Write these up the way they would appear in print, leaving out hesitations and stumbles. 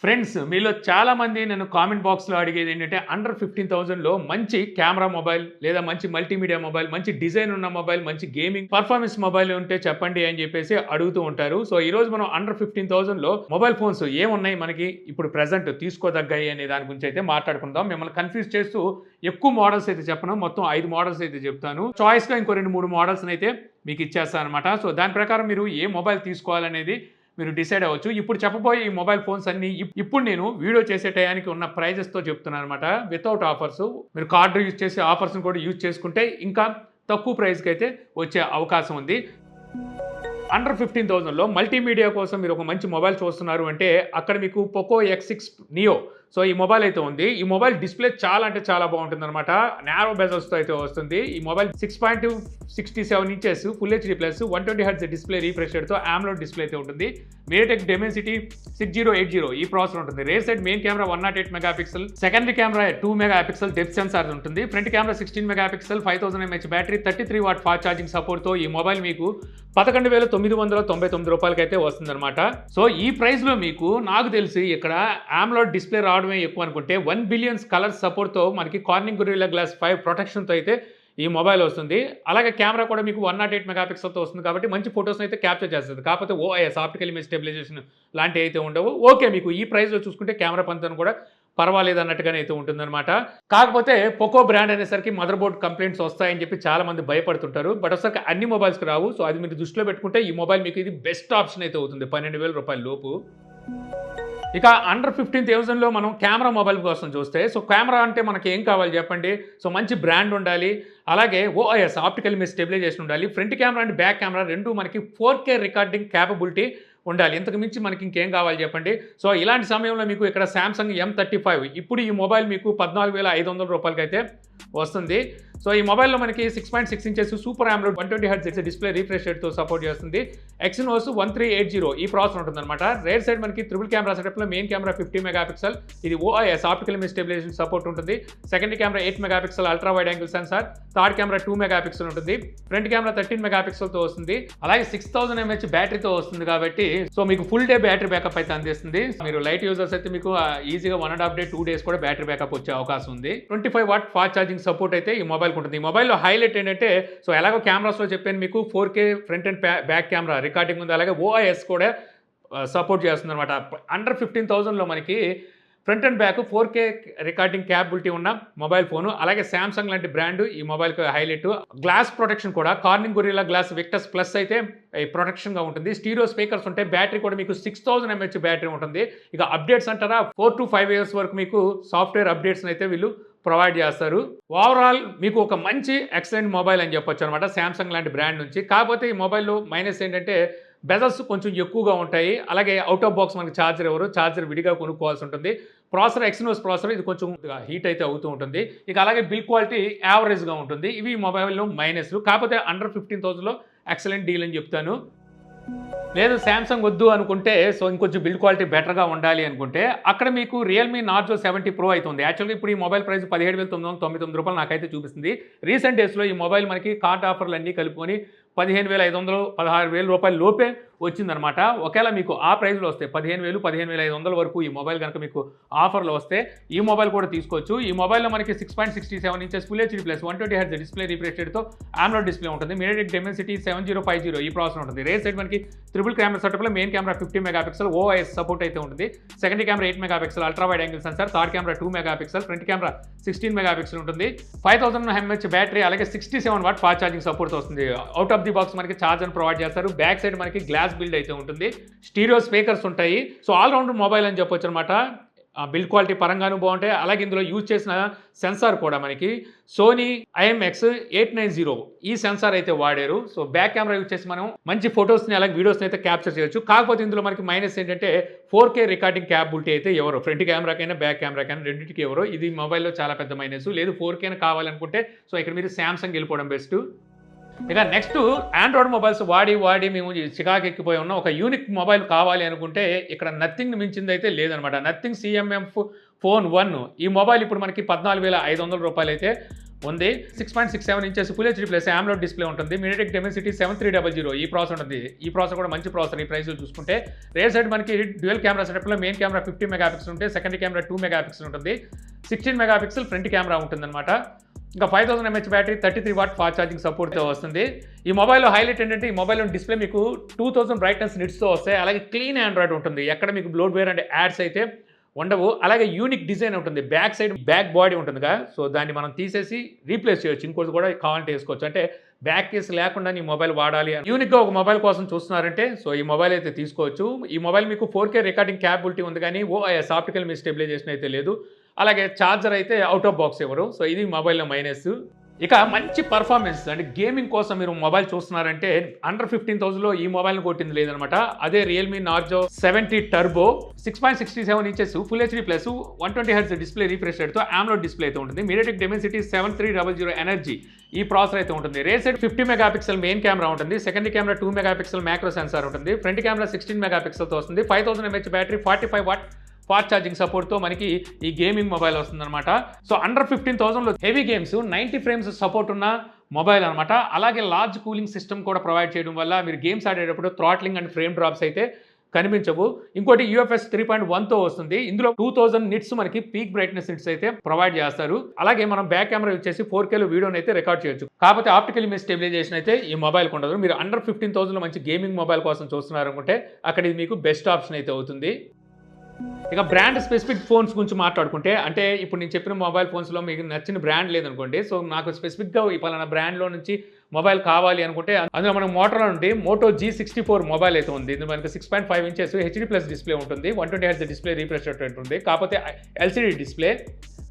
Friends మీలో చాలామంది నన్ను కామెంట్ బాక్స్లో అడిగేది ఏంటంటే అండర్ 15,000లో మంచి కెమెరా మొబైల్ లేదా మంచి మల్టీమీడియా మొబైల్ మంచి డిజైన్ ఉన్న మొబైల్ మంచి గేమింగ్ పర్ఫార్మెన్స్ మొబైల్ ఉంటే చెప్పండి అని చెప్పేసి అడుగుతూ ఉంటారు. సో ఈరోజు మనం అండర్ 15,000లో మొబైల్ ఫోన్స్ ఏమున్నాయి మనకి ఇప్పుడు ప్రెజెంట్ తీసుకోదగ్గాయి అనే దాని గురించి అయితే మాట్లాడుకుందాం. మిమ్మల్ని కన్ఫ్యూజ్ చేస్తూ ఎక్కువ మోడల్స్ అయితే చెప్పను, మొత్తం 5 మోడల్స్ అయితే చెప్తాను. చాయిస్గా ఇంకో 2-3 మోడల్స్ అయితే మీకు ఇచ్చేస్తాను అనమాట. సో దాని ప్రకారం మీరు ఏ మొబైల్ తీసుకోవాలనేది మీరు డిసైడ్ అవ్వచ్చు. ఇప్పుడు చెప్పబోయే ఈ మొబైల్ ఫోన్స్ అన్ని ఇప్పుడు నేను వీడియో చేసే టయానికి ఉన్న ప్రైజెస్తో చెప్తున్నాను అనమాట. వితౌట్ ఆఫర్స్, మీరు కార్డు యూజ్ చేసే ఆఫర్స్ని కూడా యూజ్ చేసుకుంటే ఇంకా తక్కువ ప్రైస్కి అయితే వచ్చే అవకాశం ఉంది. అండర్ 15,000లో మల్టీమీడియా కోసం మీరు ఒక మంచి మొబైల్ చూస్తున్నారు అంటే అక్కడ మీకు పోకో X6 నియో సో ఈ మొబైల్ అయితే ఉంది. ఈ మొబైల్ డిస్ప్లే చాలా అంటే చాలా బాగుంటుంది అనమాట. నారో బెజల్స్తో అయితే వస్తుంది. ఈ mobile 6.67 inches full HD plus 120 Hz display refresh రేట్తో AMOLED డిస్ప్లే అయితే ఉంటుంది. MediaTek Dimensity 6080 ఈ ప్రాసెసర్ ఉంటుంది. Rear side main camera 108 megapixel, secondary camera 2 megapixel depth sensor ఉంటుంది. Front camera 16 megapixel, 5000 mAh battery, 33 watt fast charging సపోర్ట్తో ఈ mobile మీకు 11,999 రూపాయలకి అయితే వస్తుందన్నమాట. సో ఈ ప్రైస్లో మీకు నాకు తెలిసి ఇక్కడ AMOLED డిస్ప్లే రావడమే ఎక్కువ అనుకుంటే 1 బిలియన్స్ కలర్స్ సపోర్ట్తో మనకి కార్నింగ్ గొరిల్లా గ్లాస్ 5 ప్రొటెక్షన్తో అయితే ఈ మొబైల్ వస్తుంది. అలాగే కెమెరా కూడా మీకు 108 మెగాపిక్సెల్తో వస్తుంది కాబట్టి మంచి ఫొటోస్ని అయితే క్యాప్చర్ చేస్తుంది. కాకపోతే OIS ఆప్టికల్ ఇమేజ్ స్టెబిలైజేషన్ లాంటివి అయితే ఉండవు. ఓకే, మీకు ఈ ప్రైస్లో చూసుకుంటే కెమెరా పనితనం కూడా పర్వాలేదు అన్నట్టుగానే అయితే ఉంటుందన్నమాట. కాకపోతే పోకో బ్రాండ్ అనేసరికి మదర్ బోర్డ్ కంప్లైంట్స్ వస్తాయని చెప్పి చాలా మంది భయపడుతుంటారు. బట్ ఒకసారి అన్ని మొబైల్స్కి రావు. సో అది మీరు దృష్టిలో పెట్టుకుంటే ఈ మొబైల్ మీకు ఇది బెస్ట్ ఆప్షన్ అయితే అవుతుంది 12,000 రూపాయల లోపు. ఇక అండర్ 15,000లో మనం కెమెరా మొబైల్ కోసం చూస్తే, సో కెమెరా అంటే మనకి ఏం కావాలి చెప్పండి. సో మంచి బ్రాండ్ ఉండాలి, అలాగే OIS ఆప్టికల్ ఇమేజ్ స్టెబిలైజేషన్ ఉండాలి, front camera and back camera రెండు మనకి 4K రికార్డింగ్ క్యాపబిలిటీ ఉండాలి. ఇంతకు మించి మనకి ఇంకేం కావాలి చెప్పండి. సో ఇలాంటి సమయంలో మీకు ఇక్కడ Samsung M35 ఇప్పుడు ఈ మొబైల్ మీకు 14,500 రూపాయలకి అయితే వస్తుంది. సో ఈ మొబైల్లో మనకి 6.6 inches super AMOLED 120 Hz display refresh రేట్తో సపోర్ట్ చేస్తుంది. Exynos 1380 ఈ ప్రాసెసర్ ఉంటుందన్నమాట. రేర్ సైడ్ మనకి ట్రిపుల్ కెమెరా సెటప్లో మెయిన్ కెమెరా 50 మెగాపిక్సెల్, ఇది OIS optical image stabilisation support ఉంటుంది. Secondary camera 8 megapixel ultra wide angle sensor, third camera 2 megapixel ఉంటుంది. Front camera 13 మెగాపిక్సెల్తో వస్తుంది. అలాగే 6000 mAh బ్యాటరీతో వస్తుంది కాబట్టి సో మీకు ఫుల్ డే బ్యాటరీ బ్యాకప్ అయితే అందిస్తుంది. మీరు లైట్ యూజర్స్ అయితే మీకు ఈజీగా 1.5 డే 2 డేస్ కూడా బ్యాటరీ బ్యాకప్ వచ్చే అవకాశం ఉంది. 25 వాట్ ఫాస్ట్ ఛార్జింగ్ సపోర్ట్ అయితే ఈ మొబైల్ ఉంటుంది. ఈ మొబైల్లో హైలైట్ ఏంటంటే, సో ఎలాగో కెమెరాస్లో చెప్పాను మీకు 4K front and back camera recording ఉంది, అలాగే OIS కూడా సపోర్ట్ చేస్తుంది అనమాట. అండర్ 15,000లో మనకి front and back 4K recording capability ఉన్న మొబైల్ ఫోను. అలాగే శాంసంగ్ లాంటి బ్రాండ్ ఈ మొబైల్కి హైలైట్. గ్లాస్ ప్రొటెక్షన్ కూడా Corning Gorilla Glass Victus Plus అయితే ప్రొటెక్షన్గా ఉంటుంది. స్టీరియో స్పీకర్స్ ఉంటాయి. బ్యాటరీ కూడా మీకు 6000 mAh బ్యాటరీ ఉంటుంది. ఇక అప్డేట్స్ అంటారా 4 to 5 years వరకు మీకు సాఫ్ట్వేర్ అప్డేట్స్ అయితే వీళ్ళు ప్రొవైడ్ చేస్తారు. ఓవరాల్ మీకు ఒక మంచి ఎక్సలెంట్ మొబైల్ అని చెప్పొచ్చు అనమాట శాంసంగ్ లాంటి బ్రాండ్ నుంచి. కాకపోతే ఈ మొబైల్లో మైనస్ ఏంటంటే బెజల్స్ కొంచెం ఎక్కువగా ఉంటాయి. అలాగే అవుట్ ఆఫ్ బాక్స్ మనకి ఛార్జర్ విడిగా కొనుక్కోవాల్సి ఉంటుంది. ప్రాసెసర్ Exynos ప్రాసెసర్, ఇది కొంచెం హీట్ అయితే అవుతూ ఉంటుంది. ఇక అలాగే బిల్ క్వాలిటీ యావరేజ్గా ఉంటుంది. ఇవి మొబైల్లో మైనస్లు. కాకపోతే అండర్ 15,000లో ఎక్సలెంట్ డీల్ అని చెప్తాను. లేదు శాంసంగ్ వద్దు అనుకుంటే, సో ఇంకొంచెం బిల్డ్ క్వాలిటీ బెటర్గా ఉండాలి అనుకుంటే అక్కడ మీకు రియల్మీ నార్జో 70 Pro అవుతుంది. యాక్చువల్గా ఇప్పుడు ఈ మొబైల్ ప్రైస్ 17,999 రూపాయలు నాకైతే చూపిస్తుంది. రీసెంట్ డేస్లో ఈ మొబైల్ మనకి కార్డ్ ఆఫర్లు అన్నీ కలుపుకొని 15,500 16,000 రూపాయల లోపే వచ్చిందనమాట. ఒకవేళ మీకు ఆ ప్రైస్లో వస్తే 15,000 15,500 వరకు ఈ మొబైల్ కనుక మీకు ఆఫర్లో వస్తే ఈ మొబైల్ కూడా తీసుకోవచ్చు. ఈ మొబైల్లో మనకి 6.67 inches full HD plus 120 Hz display refresh రేట్తో AMOLED డిస్ప్లే ఉంటుంది. MediaTek Dimensity 7050 ఈ ప్రాసెసర్ ఉంటుంది. రేర్ సైడ్ మనకి ట్రిపుల్ కెమెరా సెటప్లో main camera 50 megapixel OIS support అయితే ఉంటుంది. Secondary camera 8 megapixel ultra wide angle sensor, third camera 2 megapixel, front camera 16 megapixel ఉంటుంది. 5000 mAh battery, అలాగే 67 వాట్ ఫాస్ట్ ఛార్జింగ్ సపోర్ట్ వస్తుంది. Out of the box మనకి charger provide చేస్తారు. Back side మనకి glass build అయితే ఉంటుంది. స్టీరియో స్పీకర్స్ ఉంటాయి. So all round mobile అని చెప్పొచ్చు అనమాట. బిల్డ్ క్వాలిటీ పరంగాను బాగుంటాయి. అలాగే ఇందులో యూజ్ చేసిన సెన్సార్ కూడా మనకి సోనీ IMX890 ఈ సెన్సార్ అయితే వాడారు. సో బ్యాక్ కెమెరా యూజ్ చేసి మనం మంచి ఫొటోస్ని అలాగే వీడియోస్ని అయితే క్యాప్చర్ చేయొచ్చు. కాకపోతే ఇందులో మనకి మైనస్ ఏంటంటే 4K రికార్డింగ్ క్యాపబిలిటీ అయితే ఎవరు ఫ్రంట్ కెమెరాకైనా బ్యాక్ కెమెరాకైనా రెండింటికి ఎవరు. ఇది మొబైల్లో చాలా పెద్ద మైనస్. లేదు 4K కావాలనుకుంటే సో ఇక్కడ మీరు శాంసంగ్ వెళ్ళిపోవడం బెస్ట్. ఇక నెక్స్ట్ ఆండ్రాయిడ్ మొబైల్స్ వాడి మేము చికాకు ఎక్కిపోయి ఉన్నాం. ఒక యూనిక్ మొబైల్ కావాలి అనుకుంటే ఇక్కడ నథింగ్ మించింది అయితే లేదనమాట. నథింగ్ CMF Phone 1 ఈ మొబైల్ ఇప్పుడు మనకి 14,500 రూపాయలు అయితే ఉంది. 6.67 inches full HD plus AMOLED display ఉంటుంది. MediaTek Dimensity 7300 ఈ ప్రాసెసర్ ఉంటుంది. ఈ ప్రాసెసర్ కూడా మంచి ప్రాసెసర్ ఈ ప్రైస్లో చూసుకుంటే. రేర్ సైడ్ మనకి డ్యూయల్ కెమెరా సెటప్లో మెయిన్ కెమెరా 50 మెగాపిక్సెల్ ఉంటే సెకండరీ కెమెరా 2 మెగాపిక్సెల్ ఉంటుంది. 16 మెగాపిక్సెల్ ఫ్రంట్ కెమెరా ఉంటుందన్నమాట. ఇంకా 5000 mAh battery 33 watt fast charging సపోర్ట్తో వస్తుంది. ఈ మొబైల్లో హైలైట్ ఏంటంటే ఈ మొబైల్లో డిస్ప్లే మీకు 2000 బ్రైట్నెస్ నిట్స్తో వస్తాయి. అలాగే క్లీన్ ఆండ్రాయిడ్ ఉంటుంది. ఎక్కడ మీకు బ్లోట్వేర్ అండ్ యాడ్స్ అయితే ఉండవు. అలాగే యూనిక్ డిజైన్ ఉంటుంది. బ్యాక్ సైడ్ బ్యాక్ బాడీ ఉంటుందిగా, సో దాన్ని మనం తీసేసి రీప్లేస్ చేయొచ్చు. ఇంకోటి కూడా కావాలంటే వేసుకోవచ్చు. అంటే బ్యాక్ కేస్ లేకుండా ఈ మొబైల్ వాడాలి అని యూనిక్గా ఒక మొబైల్ కోసం చూస్తున్నారంటే సో ఈ మొబైల్ అయితే తీసుకోవచ్చు. ఈ మొబైల్ మీకు 4K రికార్డింగ్ క్యాపబిలిటీ ఉంది, కానీ OIS ఆప్టికల్ మీ స్టెబిలైజేషన్ అయితే లేదు. అలాగే ఛార్జర్ అయితే అవుట్ ఆఫ్ బాక్స్ ఇవ్వరు. సో ఇది మొబైల్లో మైనస్. ఇక మంచి పర్ఫార్మెన్స్ అంటే గేమింగ్ కోసం మీరు మొబైల్ చూస్తున్నారంటే అండర్ 15,000లో ఈ మొబైల్ని కొట్టింది లేదనమాట. అదే Realme Narzo 70 turbo 6.67 inches full HD plus 120 Hz display refresh రేట్తో AMOLED డిస్ప్లే అయితే ఉంటుంది. MediaTek Dimensity 7300 ఎనర్జీ ఈ ప్రాసెసర్ అయితే ఉంటుంది. Rear side 50 megapixel main camera ఉంటుంది. Secondary camera 2 megapixel macro sensor ఉంటుంది. ఫ్రంట్ కెమెరా 16 మెగాపిక్సెల్తో వస్తుంది. 5000 mAh battery 45 watt fast charging సపోర్ట్తో మనకి ఈ గేమింగ్ మొబైల్ వస్తుందన్నమాట. సో అండర్ 15,000లో హెవీ గేమ్స్ 90 ఫ్రేమ్స్ సపోర్ట్ ఉన్న మొబైల్ అనమాట. అలాగే లార్జ్ కూలింగ్ సిస్టమ్ కూడా ప్రొవైడ్ చేయడం వల్ల మీరు గేమ్స్ ఆడేటప్పుడు థ్రాట్లింగ్ అండ్ ఫ్రేమ్ డ్రాప్స్ అయితే కనిపించవు. ఇంకోటి UFS 3.1తో వస్తుంది. ఇందులో 2000 నిట్స్ మనకి పీక్ బ్రైట్నెస్ నిట్స్ అయితే ప్రొవైడ్ చేస్తారు. అలాగే మనం బ్యాక్ కెమెరా వచ్చేసి 4Kలో వీడియోని అయితే రికార్డ్ చేయొచ్చు. కాకపోతే ఆప్టికల్ ఇమేజ్ స్టెబిలైజేషన్ అయితే ఈ మొబైల్కి ఉండదు. మీరు అండర్ 15,000లో మంచి గేమింగ్ మొబైల్ కోసం చూస్తున్నారు అనుకుంటే అక్కడ ఇది మీకు బెస్ట్ ఆప్షన్ అయితే అవుతుంది. ఇక బ్రాండ్ స్పెసిఫిక్ ఫోన్స్ గురించి మాట్లాడుకుంటే అంటే ఇప్పుడు నేను చెప్పిన మొబైల్ ఫోన్స్లో మీకు నచ్చిన బ్రాండ్ లేదనుకోండి, సో నాకు స్పెసిఫిక్గా ఈ పలానా బ్రాండ్లో నుంచి మొబైల్ కావాలి అనుకుంటే అందులో మనకు మోటోలో నుండి మోటో G64 మొబైల్ అయితే ఉంది. ఇది మనకు 6.5 ఇంచెస్ HD ప్లస్ డిస్ప్లే ఉంటుంది. 120 Hz డిస్ప్లే రీఫ్రెష్ రేట్ ఉంటుంది. కాకపోతే LCD డిస్ప్లే.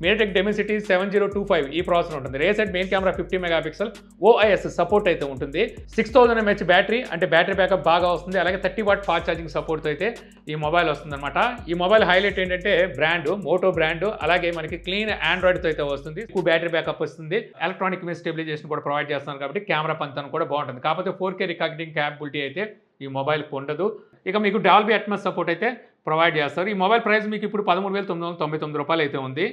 MediaTek Dimensity 7025 ఈ ప్రాసెసర్ ఉంటుంది. Rear side main camera 50 megapixel OIS support అయితే ఉంటుంది. 6000 mAh బ్యాటరీ అంటే బ్యాటరీ బ్యాకప్ బాగా వస్తుంది. అలాగే 30 వాట్ ఫాస్ట్ ఛార్జింగ్ సపోర్ట్ అయితే ఈ మొబైల్ వస్తుందన్నమాట. ఈ మొబైల్ హైలైట్ ఏంటంటే బ్రాండ్ మోటో బ్రాండ్, అలాగే మనకి క్లీన్ ఆండ్రాయిడ్తో అయితే వస్తుంది. ఎక్కువ బ్యాటరీ బ్యాకప్ వస్తుంది. ఎలక్ట్రానిక్ ఇమేజ్ స్టెబిలైజేషన్ కూడా ప్రొవైడ్ చేస్తున్నారు కాబట్టి కెమెరా పంతనం కూడా బాగుంటుంది. కాకపోతే 4K రికార్డింగ్ క్యాపబిలిటీ అయితే ఈ మొబైల్కి ఉండదు. ఇక మీకు డాల్బీ అట్మాస్ సపోర్ట్ అయితే ప్రొవైడ్ చేస్తారు. ఈ మొబైల్ ప్రైస్ మీకు ఇప్పుడు 13,999 రూపాయలు అయితే ఉంది.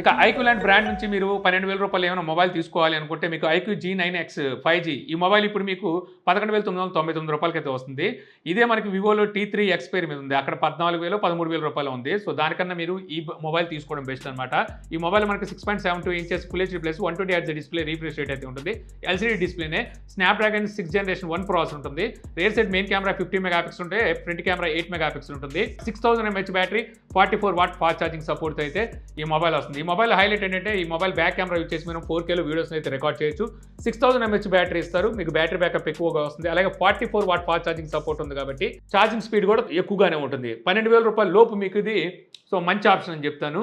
ఇక ఐక్యూలాండ్ బ్రాండ్ నుంచి మీరు 12,000 రూపాయలు ఏమైనా మొబైల్ తీసుకోవాలి అనుకుంటే మీకు IQ G9X 5G ఈ మొబైల్ ఇప్పుడు మీకు 11,999 రూపాయలకి అయితే వస్తుంది. ఇదే మనకి వివోలో T3 ఎక్స్పైరీ మీద ఉంది. అక్కడ 14,000 13,000 రూపాయలు ఉంది. సో దానికన్నా మీరు ఈ మొబైల్ తీసుకోవడం బెస్ట్ అనమాట. ఈ మొబైల్ మనకి 6.72 inches full HD plus 120 Hz display refresh rate అయితే ఉంటుంది. LCD డిస్ప్లేనే. స్నాప్డ్రాగన్ 6 జనరేషన్ 1 ప్రాసెసర్ ఉంటుంది. Rear side main camera 50 megapixel ఉంటే ఫ్రంట్ కెమెరా 8 మెగాపిక్సెల్ ఉంటుంది. 6000 mAh battery 44 what fast charging support అయితే ఈ మొబైల్ వస్తుంది. ఈ మొబైల్ హైలైట్ ఏంటంటే ఈ మొబైల్ బ్యాక్ కెమెరా యూజ్ చేసి మనం 4Kలో వీడియోస్ అయితే రికార్డ్ చేయొచ్చు. 6000 mAh బ్యాటరీ ఇస్తారు. మీకు బ్యాటరీ బ్యాకప్ ఎక్కువగా వస్తుంది. అలాగే 44 వాట్ ఫాస్ట్ ఛార్జింగ్ సపోర్ట్ ఉంది కాబట్టి ఛార్జింగ్ స్పీడ్ కూడా ఎక్కువగానే ఉంటుంది. 12,000 రూపాయల లోపు మీకు ఇది సో మంచి ఆప్షన్ అని చెప్తాను.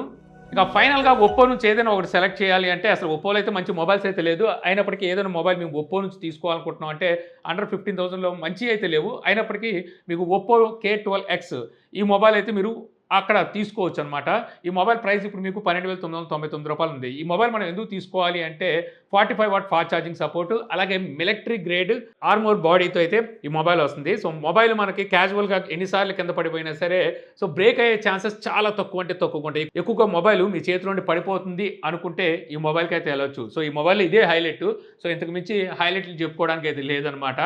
ఇక ఫైనల్గా ఒప్పో నుంచి ఏదైనా ఒకటి సెలెక్ట్ చేయాలి అంటే అసలు ఒప్పోలో అయితే మంచి మొబైల్స్ అయితే లేదు. అయినప్పటికీ ఏదైనా మొబైల్ మేము ఒప్పో నుంచి తీసుకోవాలనుకుంటున్నాం అంటే అండర్ 15,000లో మంచి అయితే లేవు. అయినప్పటికీ మీకు ఒప్పో K12X ఈ మొబైల్ అయితే మీరు అక్కడ తీసుకోవచ్చు అనమాట. ఈ మొబైల్ ప్రైస్ ఇప్పుడు మీకు 12,999 రూపాయలు ఉంది. ఈ మొబైల్ మనం ఎందుకు తీసుకోవాలి అంటే 45 వాట్ ఫాస్ట్ ఛార్జింగ్ సపోర్ట్, అలాగే మిలిటరీ గ్రేడ్ ఆర్మోర్ బాడీతో అయితే ఈ మొబైల్ వస్తుంది. సో మొబైల్ మనకి క్యాజువల్గా ఎన్నిసార్లు కింద పడిపోయినా సరే సో బ్రేక్ అయ్యే ఛాన్సెస్ చాలా తక్కువ అంటే తక్కువ ఉంటాయి. ఎక్కువగా మొబైల్ మీ చేతిలో నుండి పడిపోతుంది అనుకుంటే ఈ మొబైల్కి అయితే వెళ్ళొచ్చు. సో ఈ మొబైల్ ఇదే హైలైట్. సో ఇంతకు మించి హైలైట్లు చెప్పుకోవడానికి అయితే లేదనమాట.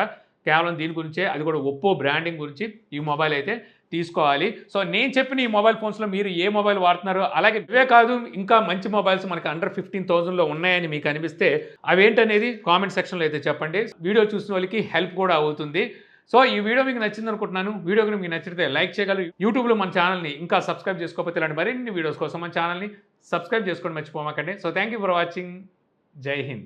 కేవలం దీని గురించే, అది కూడా ఒప్పో బ్రాండింగ్ గురించి ఈ మొబైల్ అయితే తీసుకోవాలి. సో నేను చెప్పిన ఈ మొబైల్ ఫోన్స్లో మీరు ఏ మొబైల్ వాడుతున్నారో, అలాగే ఇవే కాదు ఇంకా మంచి మొబైల్స్ మనకి అండర్ 15,000లో ఉన్నాయని మీకు అనిపిస్తే అవేంటనేది కామెంట్ సెక్షన్లో అయితే చెప్పండి. వీడియో చూసిన వాళ్ళకి హెల్ప్ కూడా అవుతుంది. సో ఈ వీడియో మీకు నచ్చింది అనుకుంటున్నాను. వీడియో కనుక మీకు నచ్చితే లైక్ చేయగలరు. యూట్యూబ్లో మన ఛానల్ని ఇంకా సబ్స్క్రైబ్ చేసుకోకపోతే ఇలాంటి మరిన్ని వీడియోస్ కోసం మన ఛానల్ని సబ్స్క్రైబ్ చేసుకోండి మర్చిపోమాకండి. So thank you for watching. జై హింద్.